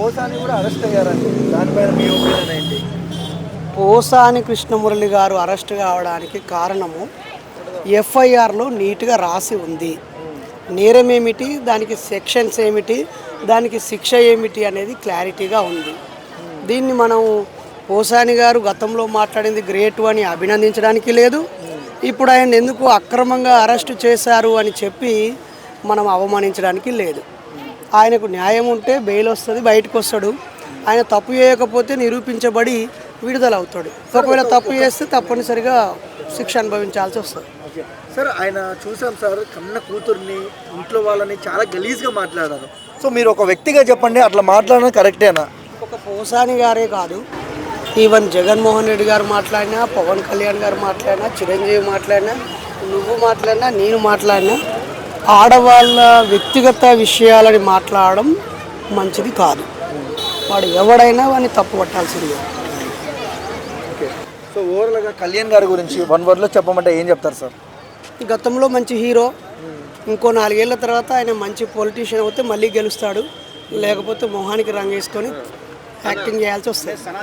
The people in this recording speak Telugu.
పోసాని కూడా అరెస్ట్ అయ్యారండి. దానిపైన మీ ఒపీనియన్ ఏంటి? పోసాని కృష్ణమురళి గారు అరెస్ట్ కావడానికి కారణము ఎఫ్ఐఆర్లో నీట్గా రాసి ఉంది. నేరం ఏమిటి, దానికి సెక్షన్స్ ఏమిటి, దానికి శిక్ష ఏమిటి అనేది క్లారిటీగా ఉంది. దీన్ని మనం పోసాని గారు గతంలో మాట్లాడింది గ్రేట్ అని అభినందించడానికి లేదు. ఇప్పుడు ఆయన ఎందుకు అక్రమంగా అరెస్టు చేశారు అని చెప్పి మనం అవమానించడానికి లేదు. ఆయనకు న్యాయం ఉంటే బెయిల్ వస్తుంది, బయటకు వస్తాడు. ఆయన తప్పు చేయకపోతే నిరూపించబడి విడుదల అవుతాడు. ఒకవేళ తప్పు చేస్తే తప్పనిసరిగా శిక్ష అనుభవించాల్సి వస్తుంది. ఓకే సార్, ఆయన చూసాం సార్, కన్న కూతుర్ని ఇంట్లో వాళ్ళని చాలా గలీజ్గా మాట్లాడారు. సో మీరు ఒక వ్యక్తిగా చెప్పండి, అట్లా మాట్లాడడం కరెక్టేనా? ఒక పోసాని గారే కాదు, ఈవెన్ జగన్మోహన్ రెడ్డి గారు మాట్లాడినా, పవన్ కళ్యాణ్ గారు మాట్లాడినా, చిరంజీవి మాట్లాడినా, నువ్వు మాట్లాడినా, నేను మాట్లాడినా ఆడవాళ్ళ వ్యక్తిగత విషయాలని మాట్లాడడం మంచిది కాదు. వాడు ఎవడైనా వాడిని తప్పు పట్టాల్సిందే. ఓకే, సో ఓవరాల్గా కళ్యాణ్ గారి గురించి వన్ వర్డ్లో చెప్పమంటే ఏం చెప్తారు సార్? గతంలో మంచి హీరో, ఇంకో 4 ఏళ్ల తర్వాత ఆయన మంచి పొలిటీషియన్ అవుతే మళ్ళీ గెలుస్తాడు, లేకపోతే మొహానికి రంగేసుకొని యాక్టింగ్ చేయాల్సి వస్తుంది.